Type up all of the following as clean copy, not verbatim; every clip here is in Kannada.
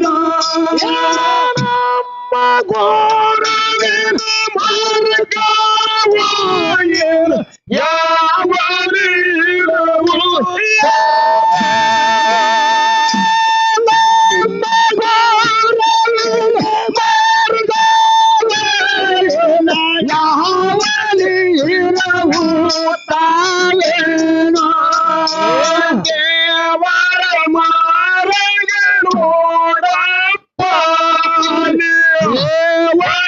ನಮ್ಮ ಗೋರವಿನ ಮಾರ್ಗವಾಯೇನು ಯಾವ ನೀರವು ತಾವೇನೋ ದೇವರ ಮಾರಗಳೋಡಪ್ಪ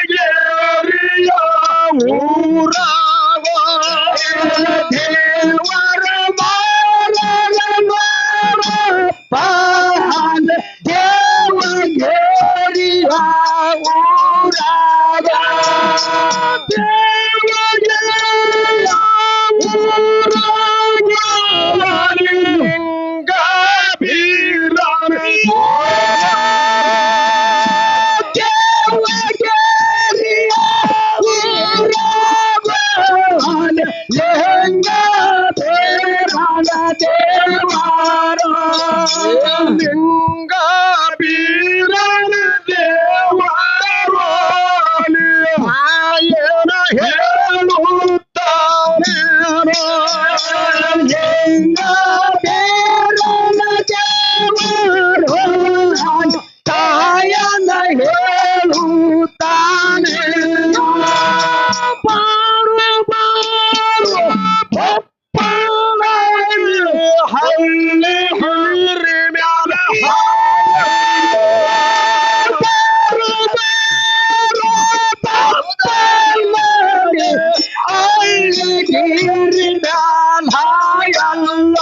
ದೇವಗೆರಿಯ ಊರಾಗ ದೇವರ ಮಾರಗಳೋಡಪ್ಪ ದೇವಗೆರಿಯ ಊರಾಗ ಲಿಂಗ ಬೀರನ ದೇವರೋ ಆಯನ ಹೇಳುತ್ತಾನೇನೋ ಲಿಂಗ ಬೀರನ ದೇವರೋ ತಾಯನ ಹೇಳುತ್ತಾನೇನೋ ಬಾರು ಬಾರು ಹಳ್ಳಿ ಹುರಿ ಮ್ಯಾಲ ಹಳ್ಳಿಗಿರಿ ಮ್ಯಾಲ ಹಾಯಲ್ಲ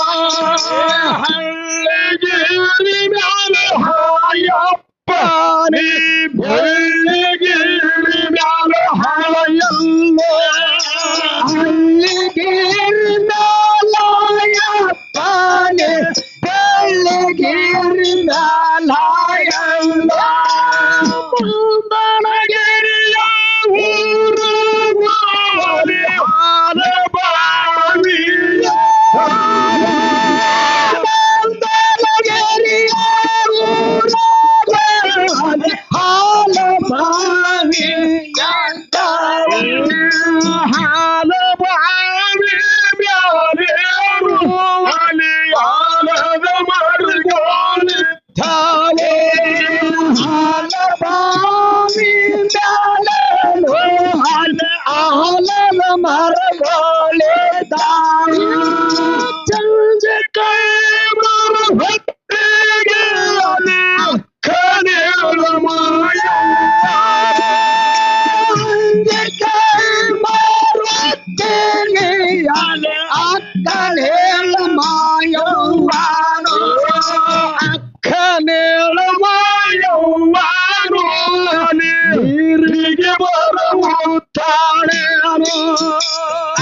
ಹಳ್ಳಿಗಿರಿ ಮ್ಯಾಲ ಹಾಯಪ್ಪ ನೀ ಬೆಳ್ಳಿಗಿರಿ ಮ್ಯಾಲ ಹಾಯಲ್ಲ ಹಳ್ಳಿಗಿರಿ ಮ್ಯಾಲ ಪಾನೆ ಬೆಳ್ಳಗಿರಿ ಮ್ಯಾಲಾಯಲ್ಲ ಮುಂದಣಗಿರಿಯ ಊರು ಹಾಲ ಬಾವಿಯ ಮುಂದಣಗಿರಿಯ ಊರು ಹಾಲ ಬಾವಿಯ ಹಾಲ ಬಾವಿ ಬ್ಯಾರೇರು ಅಲಿಯಾಲದ ಮರುಗೋಲಿದ್ದಾನೆ ಹಾಲ ಬಾವಿ ಬ್ಯಾಲೇರು ಆಲದ ಮರುಗೋಲಿದ್ದಾನೆ ಸಂಜೆ ಕೈ ಮರು ಹೊತ್ತಿಗೆ ಕನೇಳ ಮಾಯ ಅಕ್ಕನೇಳ ಮಾಯವ್ವಾನು ಅಕ್ಕನೇಳ ಮಾಯವ್ವಾನು ನೀರಿಗೆ ಬರುತ್ತಾಳೇನು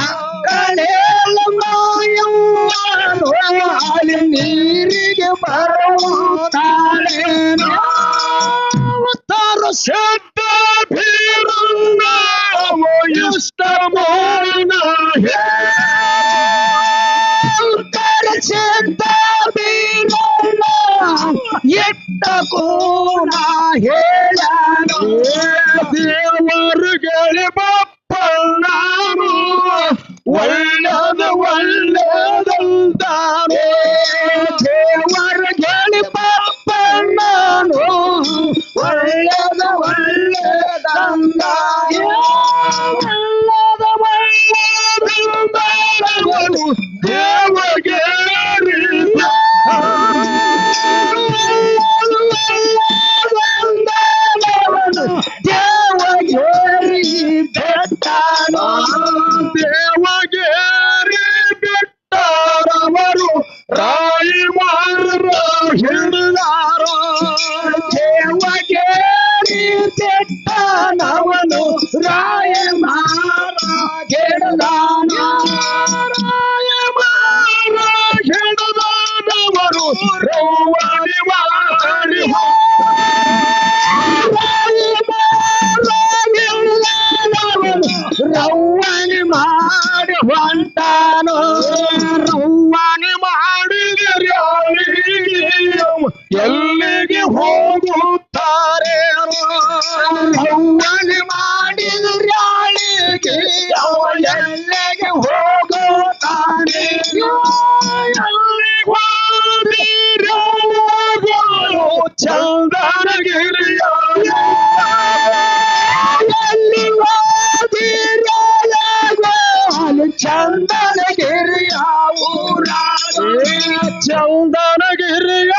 ಅಕ್ಕನೇಳ ಮಾಯವ್ವಾನು ಅಲ್ಲಿ ನೀರಿಗೆ ಬರುತ್ತಾಳೇನು ಸಿದ್ಧ ಭೀರನ್ನ ಇಷ್ಟ ಮೋನ ಸಿದ್ಧ ಭೀರನ್ನ ಎಟ್ಟ ಕೋಣ ಹೇಳನು ದೇವರುಗಳ ಬಪ್ಪ ನಾನು ಒಳ್ಳೆದ ಒಳ್ಳೆದಂತಾನೆ ದೇವರುಗಳ ಬಪ್ಪ ನಾನು ಒಳ್ಳೆದ ಒಳ್ಳೆದಂತಾನೆ ಒಳ್ಳೆದ ಒಳ್ಳೆದಂತಾನೆ ದೇವಗೇರಿ ದೇವಗೇರಿ ಬೆಟ್ಟ ದೇವಗೇರಿ ಬೆಟ್ಟ ಎಲ್ಲಿಗೆ ಹೋಗುತ್ತಾರೆ ರವ್ವನ ಮಾಡಿದ್ರಾಳಿಗೆ ಅವ ಎಲ್ಲಿಗೆ ಹೋಗುತ್ತಾನೆ ಚಂದನಗಿರಿಯ ಎಲ್ಲಿ ಚಂದನಗಿರಿಯ ಊರಾಗ ಚಂದನಗಿರಿಯ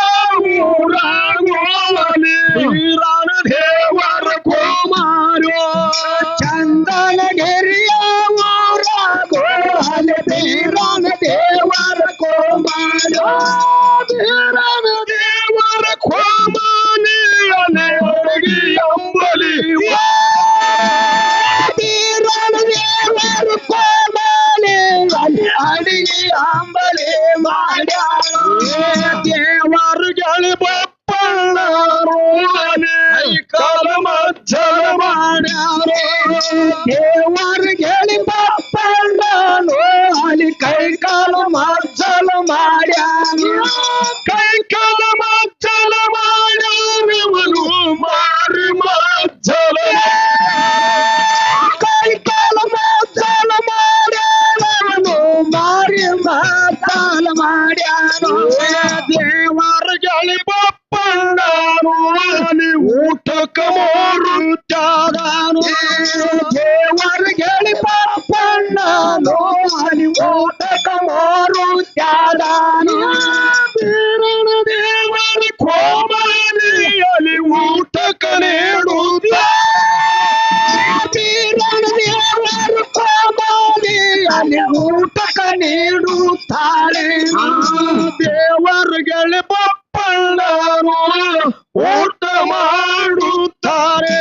ಊರಾಗೋಲಿ ವೀರನ ದೇವರ ಕುಮಾರೋ ಚಂದನಗಿರಿಯ ಊರಾಗೋಲಿ ವೀರನ ದೇವರ ಕುಮಾರೋ ವೀರನ ದೇವರ ಕುಮಾರಿ ಅನೆಯವರಿಗೆ ಅಂಬಲಿ ವೀರನ ದೇವರ ಕುಮಾರಿ ಅಡಿಗೆ ಅಂಬಲಿ ಮಾಡ್ಯಾರ ದೇವರುಗಳು ಬಪ್ಪಣ್ಣರು ಕೈಕಾಲ ಮಜ್ಜಲ ಮಾಡ್ಯಾರ ದೇವರುಗಳು ಬಪ್ಪಣ್ಣರು ಅಲ್ಲಿ ಕೈಕಾಲ ಮಜ್ಜಲ ಮಾಡ್ಯಾರ ಕೈಕಾಲ ಮಜ್ಜಲ ಮಾಡ್ಯಾರವನು ಮಾರಿ ಮಜ್ಜಲ ಕೈಕಾಲ ಮಜ್ಜಲ ಮಾಡ್ಯಾರವನು ಮಾರಿ ಮಜ್ಜಲ ಮಾಡ್ಯಾರ ದೇವರುಗಳು ಬಪ್ಪಣ್ಣರು ಅಲ್ಲಿ ಊಟಕ್ಕೆ ಮೂರು ತ್ಯಾಗಾನು ದೇವರುಗಳು ಬಪ್ಪಣ್ಣರು ಅಲ್ಲಿ ಊಟಕ್ಕೆ ಮೂರು ತ್ಯಾಗಾನು ವೀರನ ದೇವರ ಕೋಮಲಿಯಲ್ಲಿ ಊಟಕ್ಕೆ ನೀಡುತ್ತ ವೀರನ ದೇವರ ಕೋಮಲಿಯಲ್ಲಿ ಊಟಕ್ಕೆ ನೀಡುತ್ತಾರೆ ದೇವರುಗಳು ಬಪ್ಪಣ್ಣರು ಊಟ ಮಾಡುತ್ತಾರೆ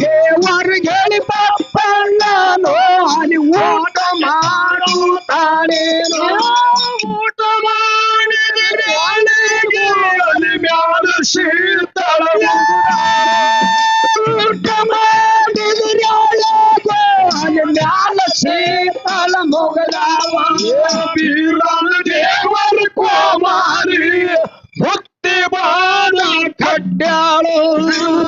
ದೇವರುಗಳು ಬಪ್ಪಣ್ಣರು ಅಲ್ಲಿ ಊಟ ಮಾಡುತ್ತಾರೆ ಊಟ ಮಾಡಿದರೆ ಅಲ್ಲಿಗೆ ಅಲ್ಲಿ ಮ್ಯಾಲ ಶೀತಳ ಊಟ ಮಾಡಿದರೆ ಅಲ್ಲಿ ಮ್ಯಾಲ ಶೀತಳ ಮೊಗಲಾವ ವೀರನ ದೇವರ ಕುಮಾರಿ ಭಕ್ತಿ ಬಾಣ ಕಡ್ಯಾಳು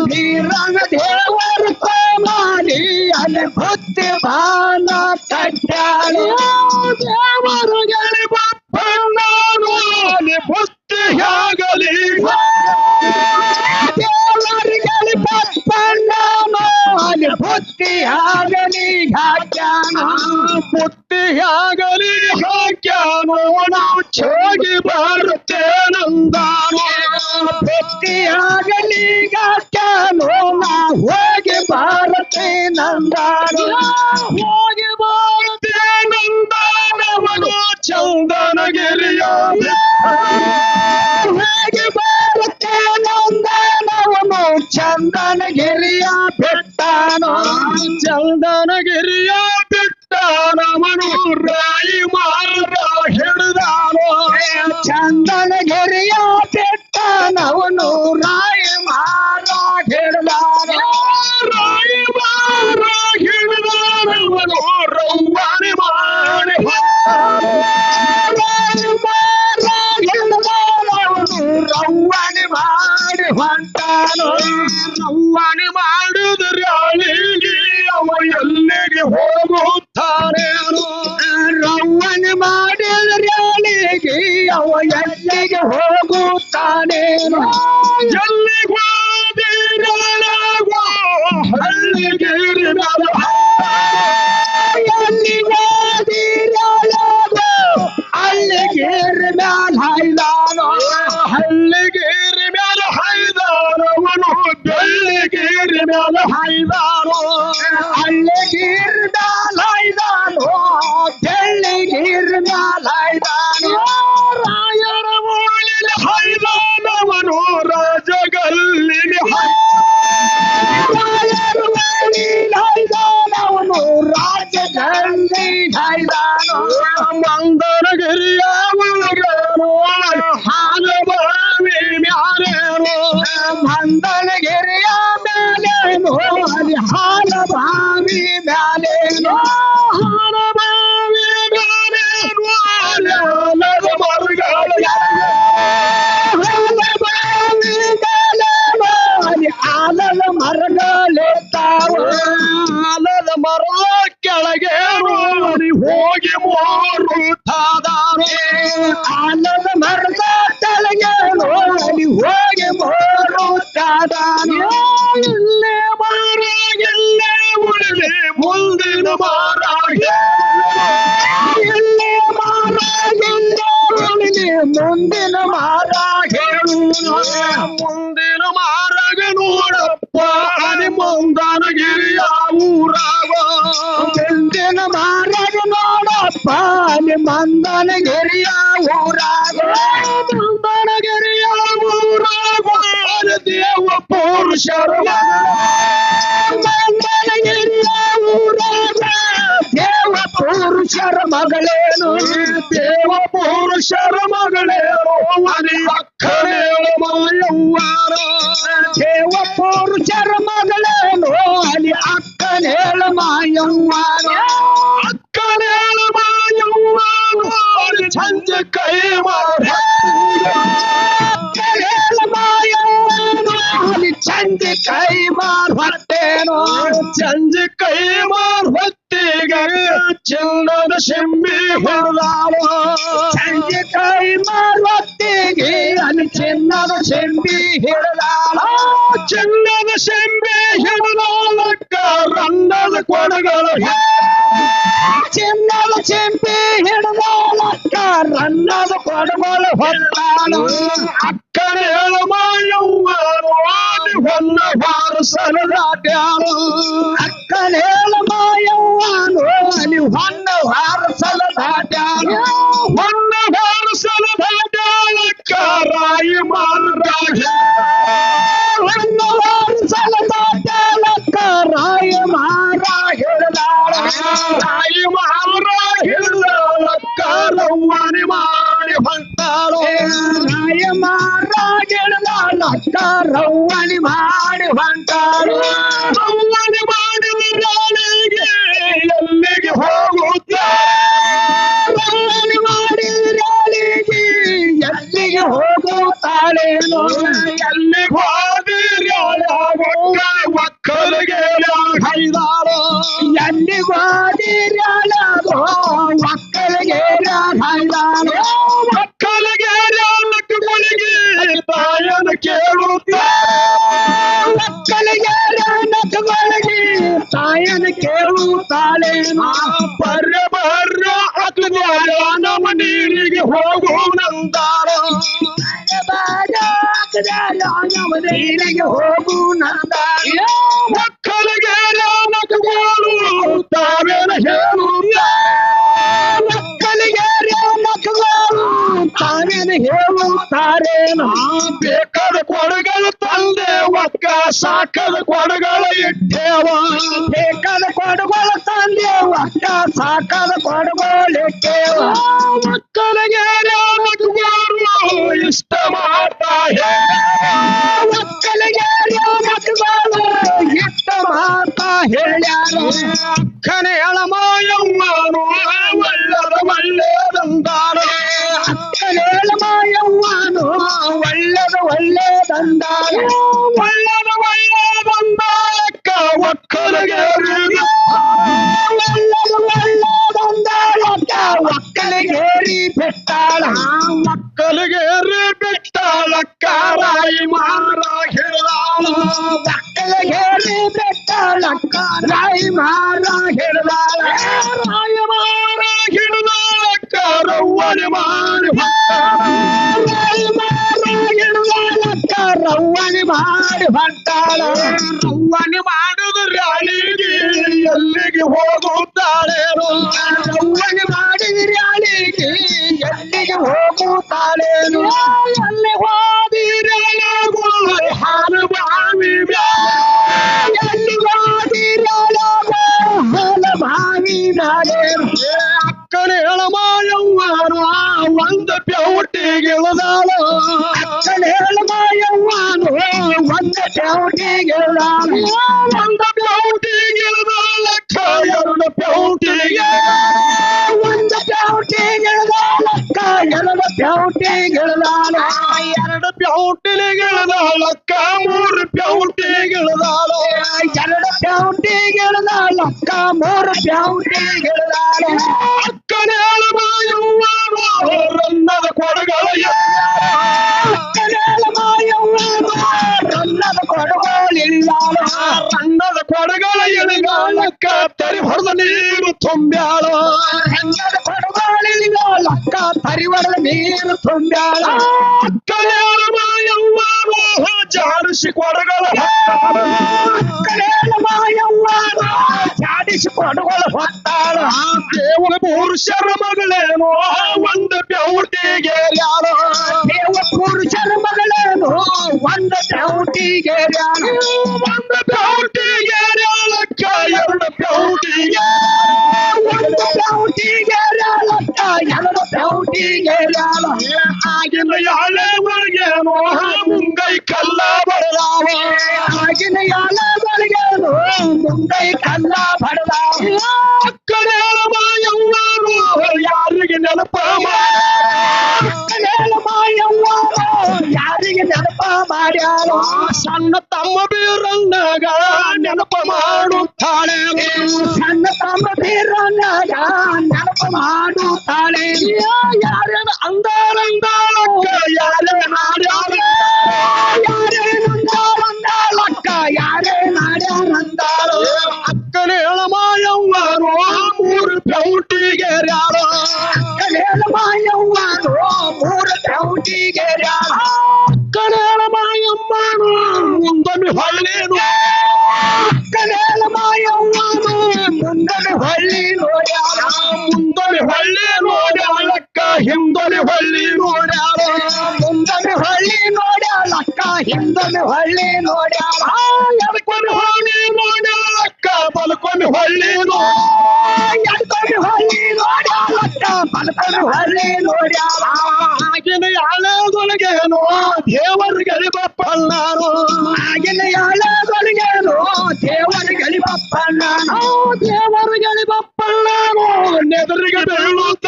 ವೀರನ ದೇವರ ಕುಮಾರಿ ಅಲ್ಲಿ ಭಕ್ತಿ ಬಾಣ ಕಡ್ಯಾಳು ದೇವರುಗಳು ಬಪ್ಪಣ್ಣರು ಅಲ್ಲಿ ಭಕ್ತಿಯಾಗಲಿ ದೇವರುಗಳು ಬಪ್ಪಣ್ಣರು ಅಲ್ಲಿ ಭಕ್ತಿಯಾಗಲಿ ಹಾಕ್ಯಾನ ಬುದ್ಧಿಯಾಗಲಿ ಹಾಕ್ಯಾನು ನಾವು ಹೋಗಿ ಬರುತ್ತೇನಂದಾನು ಬುದ್ಧಿಯಾಗಲಿ ಹಾಕ್ಯಾನು ನಾವು ಹೋಗಿ ಬರುತ್ತೇನಂದಾನು ಹೋಗಿ ಬರುತ್ತೇನಂದಾನವನು ಚಂದನಗಿರಿಯ ಹೋಗಿ ಬರುತ್ತೇನಂದಾನವನು ಚಂದನಗಿರಿಯ ಬಿಟ್ಟಾನು ಚಂದನಗಿರಿಯ ಬಿಟ್ಟಾನವನು ರಾಯಿ ಮಾರ್ಗ ಹಿಡಿದಾನು ಚಂದನಗಿರಿಯ ಬಿಟ್ಟಾನವನು ರಾಯಿ ಮಾರ ಹಿಡಿದಾನು ರಾಯಿ ಮಾರ ಹಿಡಿದಾನವನು ರವ್ವನ ಮಾಡಿ ರಾಯಿ ಮಾರ ಹಿಡಿದಾನವನು ರವ್ವನ ಮಾಡಿ ಹೊಂಟಾನು ರವ್ವನ ಮಾಡಿದ್ರೆ ಅಳಿಗೆ ಅವ ಎಲ್ಲಿಗೆ ಹೋಗುತ್ತಾನೆ ರವ್ವನ ಮಾಡಿದ್ರೆ ಅಳಿಗೆ ಅವ ಎಲ್ಲಿಗೆ ಹೋಗುತ್ತಾನೇನು ಎಲ್ಲಿಗೆ ಹೋದಿರಲಾಗೋ ಹಳ್ಳಿಗೆ ಎಲ್ಲಿಗೆ ಹೋದಿರಲಾಗೋ ಹಳ್ಳಿಗೆ ಮ್ಯಾಲ ಹೈದಾನೋ ಹಳ್ಳಿಗೆ ಮ್ಯಾಲ ಹೈದಾನವನು ಬೆಳ್ಳಿಗೇರಿ ಮ್ಯಾಲ ಹೈದಾನೋ ಹಳ್ಳಿಗೀರ್ ಮ್ಯಾಲ ಹೈದಾನೋ ಬೆಳ್ಳಿಗೀರ್ ಮ್ಯಾಲ ಹೈದಾನೋ ರಾಯರ ಊಳಿನ ಹೈದಾನವನು ರಾಜಗಲ್ಲಿನ ರಾಯರ ಊಳಿನ ಹೈದಾನವನು ರಾಜಗಲ್ಲಿ ಹೈದಾನೋ ಮಂದರಗಿರಿಯ ಒಳಗೇನೋ ಹಾಲಬಾವಿ ಮ್ಯಾಲೇನೋ ಮಂದರಗಿರಿಯ ಮ್ಯಾಲೇನೋ ಅಲ್ಲಿ ಹಾಲಬಾವಿ ಮ್ಯಾಲೇನೋ ಹಾಲಬಾವಿ ಮ್ಯಾಲೇನೋ ಅಲ್ಲದ ಮರಗಳ ಹಾಲಬಾವಿ ಇಲ್ಲೇ ಮಾರ ಎಲ್ಲೇ ಉಳಿದೆ ಮುಂದಿನ ಮಾರ ಎಲ್ಲೇ ಮಾರ ಎಲ್ಲೇ ಉಳಿದೆ ಮುಂದಿನ ಮಾರ ಹೇಳು ಮುಂದಿನ ಮಾರಾಗ ನೋಡಪ್ಪ ಅನಿ ಮುಂದನಗಿರಿಯ ಊರಾಗ ಮುಂದಿನ ಮಾರಾಗ ನೋಡಪ್ಪ ಅನಿ ಮಂದನಗಿರಿಯ ಊರಾಗ ಮಂದನಗಿರಿಯ ಊರಾಗ ದೇವ ಪುರುಷರು ಮಂದನಗಿರಿಯ ಊರಾಗ ದೇವ ಪುರುಷರ ಮಗಳೇನು ದೇವ ಪುರುಷರ ಮಗಳೇನು ಅನಿ ಅಕ್ಕರೇಳು ಮಾಯವ್ವಾರ ದೇವ ಪುರುಷರ ಮಗಳೇನು ಅಲ್ಲಿ ಅಕ್ಕನೇಳ ಮಾಯವ್ವಾರ ಅಕ್ಕನೇಳ ಮಾಯವ್ವಾರ ಚಂದ ಕೈ ಮಾಡ ಅಕ್ಕನೇಳ ಮಾಯವ್ವಾರ ಅಲ್ಲಿ ಚಂದ ಕೈ ಮಾರ್ ಹೊತ್ತೇನೋ ಚಂದ ಕೈ ಮಾರ್ ಹೊತ್ತಿಗೆ ಚಿನ್ನದ ಶೆಂಬಿ ಹೊರದಾವ ಚಂದ ಕೈ ಮಾರ್ ಹೊತ್ತಿಗೆ ಅಲ್ಲಿ ಚಿನ್ನದ ಶೆಂಬಿ ಹಿಡದಾಳ ಚಿನ್ನದ ಶೆಂಬಿ ಹಿಡದಾಳಕ್ಕ ರಂಗದ ಕೊಡಗಳ ಚಿನ್ನದ ಶೆಂಬಿ ಹಿಡದಾಳಕ್ಕ ರನ್ನದ ಕೊಡಗಳು ಹೊರದಾಳು ಅಕ್ಕನ ಹೇಳ ಮಾಯವ್ವಾರು ಹೊನ್ನ ಹಾರಸಲದಾಟ್ಯಾಳು ಅಕ್ಕನ ಹೇಳ ಮಾಯವ್ವಾರು ಅಲ್ಲಿ ಹೊನ್ನ ಹಾರಸಲದಾಟ್ಯಾಳು ಹೊನ್ನ ಹಾರಸಲದಾಟ್ಯಾಳಕ್ಕ ರಾಯಿ ಮಾರಾಗ ಹೊನ್ನ ಹಾರಸಲದಾಟ್ಯಾಳಕ್ಕ ರಾಯಿ ಮಾರ ಹಿಡದಾಳ ರಾಯಿ ಮಾರ ಹಿಡದಾಳಕ್ಕ ರವ್ವನಿ ಮಾಡಿ ಹೊಂಟಾಳು ರಾಯ ಮಾರ ಹಿಡದಾಳಕ್ಕ ರವ್ವನಿ ಮಾಡಿ ಹೊಂಟಾಳು ರವ್ವನಿ ಮಾಡಿದ ರಾಣಿಗೆ ಎಲ್ಲಿಗೆ ಹೋಗುತ್ತೆ ರವ್ವನಿ ಮಾಡಿದ ರಾಣಿಗೆ ಎಲ್ಲಿಗೆ ಹೋಗುತ್ತಾಳೇನು ಎಲ್ಲಿಗೆ ಹೋದಿರ್ಯಾಳಾಗ ಒಕ್ಕಲಿಗೆ ಹೈದಾಳು ಎಲ್ಲಿಗೆ ಹೋದಿರ್ಯಾಳಾಗೋ ಒಕ್ಕಲಿಗೆ ಹೈದಾಳು ಒಕ್ಕಲಿಗೆ ನಕ್ಕಗಳಿಗೆ ತಾಯನ ಕೇಳುತ್ತ ಒಕ್ಕಲಿಗೆ ನಕ್ಕಗಳಿಗೆ ತಾಯನ ಕೇಳುತ್ತಾಳೇನು ಬರ್ರ ಬರ್ರ ಅಕ್ಲಾರ ನಮ್ಮ ನೀರಿಗೆ ಹೋಗುನಂದಾರ ನಮ್ಮ ನೀರಿಗೆ ಹೋಗುನಂದಾರ ಒಕ್ಕಲಿಗೆ ನಕ್ಕಗಳು ತಾವೇನ ಹೇಳುತ್ತ ಒಕ್ಕಲಿಗೆ ನಕ್ಕಗಳು ತಾವೇನ ಹೇಳುತ್ತಾರೇನು ಬೇಕಾದ ಕೊಡಗಳು ತಂದೆ ಒಕ್ಕ ಸಾಕದ ಕೊಡಗಳ ಇಟ್ಟೇವ ಬೇಕಾದ ಕೊಡಗಳು ತಂದೆ ಒಕ್ಕ ಸಾಕದ ಕೊಡಗಳು ಇಟ್ಟೇವ ಒಕ್ಕಲಿಗೆ ನಕ್ಕಗಳು ಇಷ್ಟ ಮಾಡ್ತಾ ಒಕ್ಕಲಿಗೆ ನಕ್ಕಗಳು ಇಷ್ಟ ಮಾಡ್ತಾ ಹೇಳ್ಯಾರು ಅಕ್ಕನೆ ಎಳಮಾಯವ್ವನು ಒಳ್ಳದ ಒಳ್ಳೆದಂದಾರು ಅಕ್ಕನೆ ಎಳಮಾಯವ್ವನು ಒಳ್ಳದ ಒಳ್ಳೆದಂದಾರು ಒಳ್ಳದ ಒಳ್ಳೆದಂದಾರಕ್ಕ ಒಕ್ಕಲಿಗೆ ಒಳ್ಳದ ಒಳ್ಳೆದಂದಾರಕ್ಕ ಒಕ್ಕಲಿಗೇರಿ ಬಿಟ್ಟಾಳ ಒಕ್ಕಲಿಗೇರಿ ಬಿಟ್ಟಾಳಕ್ಕ ರಾಯಿ ಮಾರ ಹಿಡದಾಳ ಒಕ್ಕಲಿಗೇರಿ ಬಿಟ್ಟಾಳಕ್ಕ ರಾಯಿ ಮಾರ ಹಿಡದಾಳ ರಾಯ ಮಾರ ಹಿಡದಾಳಕ್ಕ ರವ್ವನಿ ಮಾಡಿ ರಾಯಿ ಮಾರ ಹಿಡದಾಳಕ್ಕ ರವ್ವನಿ ಮಾಡಿ ಹೊಂಟಾಳ ರವ್ವನಿ ಮಾಡುದ ರಾಣಿಗೆ ಎಲ್ಲಿಗೆ ಹೋಗುತ್ತಾಳೇನು ರವ್ವನಿ ಮಾಡಿದ ರಾಣಿಗೆ ಎಲ್ಲಿಗೆ ಹೋಗುತ್ತಾಳೇನು ಎಲ್ಲಿ ಹೋದಿರಲಾಗು ಹಾಲು ಬಾವಿ ಎಲ್ಲಿ ಹೋದಿರಲಾಗು ಹಾಲು ಬಾವಿ ಅಕ್ಕನ ಹೇಳಮಾಯವ್ವಾರು ಒಂದು ಪ್ಯೌಟಿಗಿಳದಾಳು ಅಕ್ಕನ ಹೇಳಮಾಯವ್ವಾರು ಒಂದು ಪ್ಯೌಟಿಗಿಳದಾಳು ಒಂದು ಪ್ಯೌಟಿಗಿಳದಾಳಕ್ಕ ಎರಡು ಪ್ಯೌಟಿಗೆ ಒಂದು ಪ್ಯೌಟಿಗಿಳದಾಳಕ್ಕ ಎರಡು ಪ್ಯೌಟಿಗಿಳದಾಳು ಎರಡು ಪ್ಯೌಟಿಲಿಗಿಳದಾಳಕ್ಕ ಮೂರು ಪ್ಯೌಟಿಗಿಳದಾಳು ಎರಡು ಪ್ಯೌಟಿಗಿಳದಾಳಕ್ಕ ಮೂರು ಪ್ಯೌಟಿಗಿಳದಾಳು ಅಕ್ಕನ ಹೇಳಮಾಯವ್ವಾರು ರನ್ನದ ಕೊಡಗಳ ಅಕ್ಕನ ಹೇಳಮಾಯವ್ವಾರು ರನ್ನದ ನೀರು ತುಂಬ್ಯಾಳ ಹೆಂಗದ ಕೊಡಬಾಳಿನ ಲಕ್ಕ ಪರಿವರದ ನೀರು ತುಂಬ್ಯಾಳ ಅಕ್ಕನೇಳ ಮಾಯವ್ವನು ಜಾಡಿಸಿ ಕೊಡಗಳ ಅಕ್ಕನೇಳ ಮಾಯವ್ವನು ಜಾಡಿಸಿ ಕೊಡಗಳ ಹೊತ್ತಾಳ ದೇವರ ಪುರುಷರ ಮಗಳೇನು ಒಂದು ಬೆೌಟಿಗೆ ದೇವ ಪುರುಷರ ಮಗಳೇನು ಒಂದು ಬೆೌಟಿಗೆ ಒಂದು ಬೆೌಟಿಗೆ ಲಕ್ಕ ಎರಡು ಬೆೌಟಿಗೆ ಒಂದು ಬೆೌಟಿಗೆ ಲಕ್ಕ ಎರಡು ಬೆೌಟಿಗೆ ಆಗಿನ ಯಾಳೆ ಒಳಗೇನು ಮುಂಗೈ ಕಲ್ಲ ಬಡದಾವ ಆಗಿನ ಯಾಳೆ ಒಳಗೇನು ಮುಂಗೈ ಕಲ್ಲ ಬಡದಾವ ಅಕ್ಕನೇಳ ಮಾಯವ್ವನು ಯಾರಿಗೆ ನೆನಪ ಅಕ್ಕನೇಳ ಮಾಯವ್ವನು ಯಾರಿಗೆ ನೆನಪ ಮಾಡ್ಯಾರ ಸಣ್ಣ ತಮ್ಮ ಬೀರನ್ನಾಗ ನೆನಪ ಮಾಡುತ್ತಾಳೆ ಸಣ್ಣ ತಮ್ಮ ಬೀರನ್ನಾಗ ನೆನಪ ಮಾಡುತ್ತಾಳೆ ಯಾರೇನ ಅಂದಾರಂದಾಳಕ್ಕ ಯಾರೇ ನಾಡ್ಯಾರ ಯಾರೇನ ಅಂದಾರಂದಾಳಕ್ಕ ಯಾರೇ ನಾಡ್ಯಾರಂದಾಳ ಅಕ್ಕನೇಳ ಮಾಯವ್ವನು ಮೂರು ಬೆೌಟಿಗೆ ಅಕ್ಕನೇಳ ಮಾಯವ್ವನು ಮೂರು ಬೆೌಟಿಗೆ ಅಕ್ಕನೇಳ ಮಾಯಮ್ಮನು ಮುಂದೊಮ್ಮೆ ಹೊಳ್ಳೇನು ಅಕ್ಕನೇಳ ಮಾಯವ್ವನು ಮುಂದೊಮ್ಮೆ ಹೊಳ್ಳಿ ನೋಡ್ಯಾಳ ಮುಂದೊಮ್ಮೆ ಹೊಳ್ಳಿ ನೋಡ್ಯಾಳಕ್ಕ ಹಿಂದೊಮ್ಮೆ ಹೊಳ್ಳಿ ನೋಡ್ಯಾಳ ಮುಂದೊಮ್ಮೆ ಹೊಳ್ಳಿ ನೋಡ್ಯಾಳಕ್ಕ ಹಿಂದೊಮ್ಮೆ ಹೊಳ್ಳಿ ನೋಡ್ಯಾಳ ಎದಕ್ಕೊಮ್ಮೆ ಹೊಳ್ಳಿ ನೋಡ್ಯಾಳಕ್ಕ ಬಲಕ್ಕೊಮ್ಮೆ ಹೊಳ್ಳಿ ಎದಕ್ಕೊಮ್ಮೆ ಹೊಳ್ಳಿ ನೋಡ್ಯಾಳಕ್ಕ ಬಲಕ್ಕೊಮ್ಮೆ ಹೊಳ್ಳಿ ನೋಡ್ಯಾಳ ಆಗಿನ ಯಾಳದೊಳಗೇನು ದೇವರಿಗೆ ಬಪ್ಪಣ್ಣಾನು ಆಗಿನ ಯಾಳದೊಳಗೇನು ದೇವರಿಗೆ ಬಪ್ಪಣ್ಣಾನು ದೇವರಿಗೆ ಬಪ್ಪಣ್ಣಾನು ನೆದರಿಗೆ ಬೀಳುತ್ತ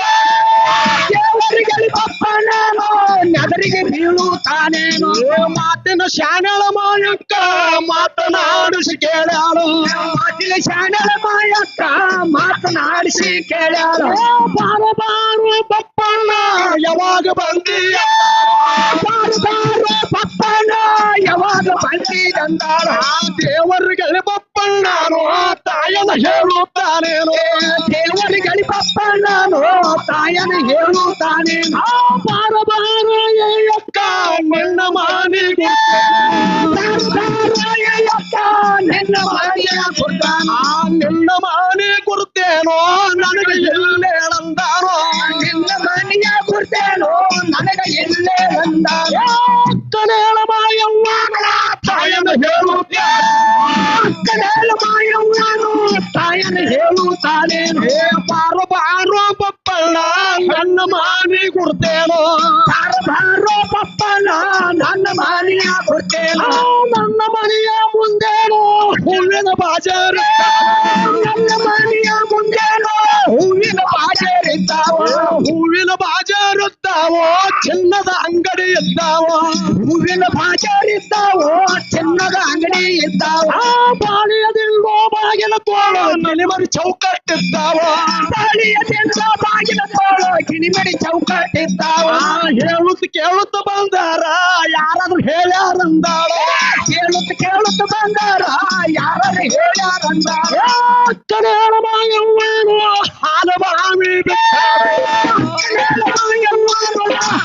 ದೇವರಿಗೆ ಬಪ್ಪಣ್ಣಾನು ನೆದರಿಗೆ ಬೀಳುತ್ತಾನೇನು ಮಾತಿನ ಶಾಣಳ ಮಾಯಕ್ಕ ಮಾತನಾಡಿಸಿ ಕೇಳ್ಯಾಳು ಮಾತಿನ ಶಾಣಳ ಮಾಯಕ್ಕ ಮಾತನಾಡಿಸಿ ಕೇಳ್ಯಾಳು ಬಾರು ಬಾರು ಬಪ್ಪಣ್ಣ ಯಾವಾಗ ಬಂದೀಯ ಬಾರು ಬಾರು ಬಪ್ಪಣ್ಣ ಯಾವಾಗ ಬಂದಿದಂದಾಳ ದೇವರಿಗೆ ಬಪ್ಪಣ್ಣಾನು ತಾಯನ ಹೇಳುತ್ತಾನೇನು ದೇವರಿಗೆ ಬಪ್ಪಣ್ಣಾನು ತಾಯನ ಹೇಳುತ್ತಾನೇನು ಬಾರ ಬಾರ ಅಕ್ಕ ನಿನ್ನ ಮಾನಿಗೆ ಅಕ್ಕ ನಿನ್ನ ಮಾನಿಯ ಗುರ್ತಾನ ನಿನ್ನ ಮಾನಿ ಗುರ್ತೇನೋ ನನಗೆ ಇಲ್ಲೇ ಅಂದಾರೋ ನಿನ್ನ ಮಾನಿಯ ಗುರ್ತೇನೋ ನನಗೆ ಇಲ್ಲೇ ಅಂದಾರೋ ಅಕ್ಕನೇಳ ಮಾಯವ್ವನ ತಾಯನ ಹೇಳುತ್ತಾನೆ ಅಕ್ಕನೇಳ ಮಾಯವ್ವನು ತಾಯನ ಹೇಳುತ್ತಾನೇನು ಬಾರೋ ಬಾರೋ ಬಪ್ಪಣ್ಣ ನನ್ನ ಮಾನಿ ಗುರ್ತೇನೋ ಬಾರೋ ಬಾರೋ ಬಪ್ಪಣ್ಣ ನನ್ನ ಮಾನಿಯ ಗುರ್ತೇನೋ ನನ್ನ ಮನೆಯ ಮುಂದೇನೋ ಹೂವಿನ ಬಾಜಾರ ನನ್ನ ಮನೆಯ ಮುಂದೇನೋ ಹೂವಿನ ಬಾಜಾರಿದ್ದಾವ ಹೂವಿನ ಬಾಜಾರಿದ್ದಾವೋ ಚಿನ್ನದ ಅಂಗಡಿ ಇದ್ದಾವೋ ಹೂವಿನ ಬಾಜಾರಿದ್ದಾವೋ ಚಿನ್ನದ ಅಂಗಡಿ ಇದ್ದಾವ ಬಾಳಿಯದಿಲ್ಲೋ ಬಾಗಿಲ ತೋಳು ನಿಲಿಮರಿ ಚೌಕಟ್ಟಿದ್ದಾವ ಬಾಳಿಯದಿಲ್ಲ ಬಾಗಿಲ ತೋಳು ಗಿಣಿಮರಿ ಚೌಕಟ್ಟಿದ್ದಾವ ಹೇಳುತ್ತ ಕೇಳುತ್ತ ಬಂದಾರ ಯಾರಾದ್ರೂ ಹೇಳ್ಯಾರಂದಾಳ ಕೇಳುತ್ತ ಕೇಳುತ್ತ ಬಂದಾರ ಯಾರಾದ್ರೂ ಹೇಳ್ಯಾರಂದಾಳ ಅಕ್ಕನೇಳ ಮಾಯವ್ವನು ಹಾಲಬಾವಿ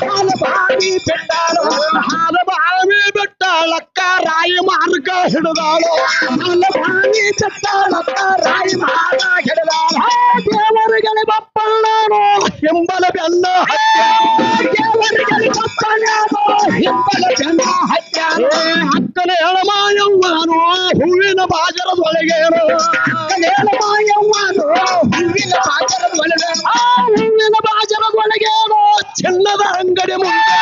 ಹಾಲಬಾವಿ ಬಿಟ್ಟಾಳು ಹಾಲಬಾವಿ ಬಿಟ್ಟಾಳಕ್ಕ ರಾಯಿ ಮಾರ್ಗ ಹಿಡಿದಾಳು ಹಾಲಬಾವಿ ಬಿಟ್ಟಾಳಕ್ಕ ರಾಯಿ ಮಾರ್ಗ ಹಿಡಿದಾಳು ದೇವರಿಗೆ ಬಪ್ಪಣ್ಣಾನು ಹಿಂಬಲ ಬೆನ್ನ ದೇವರಿಗೆ ಬಪ್ಪಣ್ಣಾನು ಹಿಂಬಲ ಬೆನ್ನ ಅಕ್ಕನೇಳ ಮಾಯವ್ವನು ಹೂವಿನ ಬಾಜರದೊಳಗೇನು ಅಕ್ಕನೇಳ ಮಾಯವ್ವನು ಹೂವಿನ ಬಾಜರದೊಳಗೇನು ಹೂವಿನ ಬಾಜರದೊಳಗೇನು ಚಿನ್ನದ ಅಂಗಡಿ ಮುಂದೆ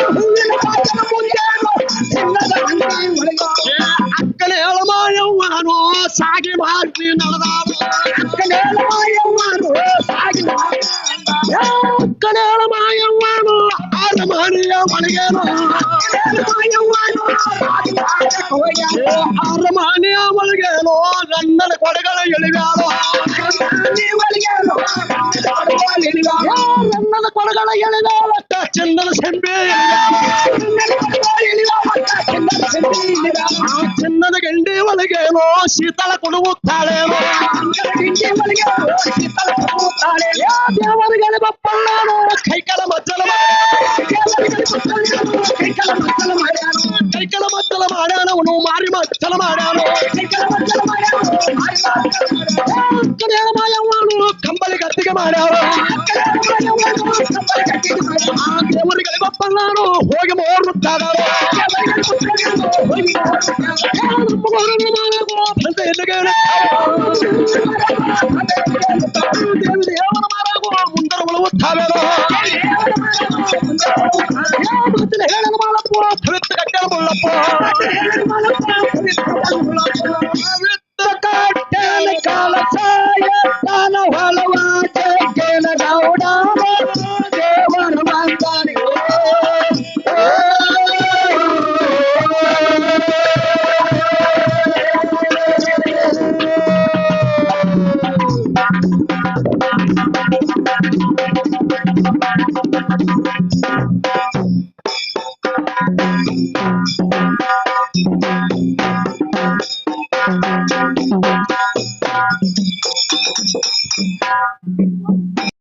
ಹೂವಿನ ಬಾಜರ ಮುಂದೇನು ಚಿನ್ನದ ಅಂಗಡಿ ಒಳಗೆ ಅಕ್ಕನೇಳ ಮಾಯವ್ವನು ಸಾಗಿ ಮಾರ್ಗಿ ನಡೆದಾಳು ಅಕ್ಕನೇಳ ಮಾಯವ್ವನು ಸಾಗಿ ಅಕ್ಕನೇಳ ಮಾಯವ್ವನು ಅರಮನೆಯ ಒಳಗೇನು ಮಾಯವ್ವನು ಅರಮನೆಯ ಒಳಗೇನು ಗಂಡನ ಕೊಡಗಳ ಎಳಿವ್ಯಾಳು ಗಂಡನ ಕೊಡಗಳ ಎಳಿವ್ಯಾಳಕ್ಕ ಚಿನ್ನದ ಸೆಂಬೆ ಚಿನ್ನದ ಗಂಡಿ ಒಳಗೆ ಒಳಗೇನೋ ಶೀತಲ ಕೊಡುತ್ತಾಳೇನೋ ದೇವರಿಗೆ ಬಪ್ಪಣ್ಣಾನು ಕೈಕಲ ಮಜ್ಜಲ ಕೈಕಲ ಮಜ್ಜಲ ಮಾಡ್ಯಾನ ಅವನು ಮಾರಿ ಮಜ್ಜಲ ಮಾಡ್ಯಾನು ಮಾಯವ್ವನು ಕಂಬಳಿ ಗದ್ದಿಗೆ ಮಾಡ್ಯಾವ ದೇವರಿಗೆ ಬಪ್ಪಣ್ಣಾನು ಹೋಗಿ ಮೋರುತ್ತಾಳು ದೇವರ ಮಾರಾಗೋ ಮುಂದರ ಉಳುತ್ತಾವೇನೋ ಹೇಳನ ಮಾಡಪ್ಪ ಪವಿತ್ರ ಕಟ್ಟೆಲ ಮುಳ್ಳಪ್ಪ ಪವಿತ್ರ ಕಟ್ಟೆಲ ಕಾಲಸಾಯ ತಾನ ಹೊಲವ ಜಗ್ಗೇನ ಗೌಡ ದೇವರ ಬಂದಾನೆ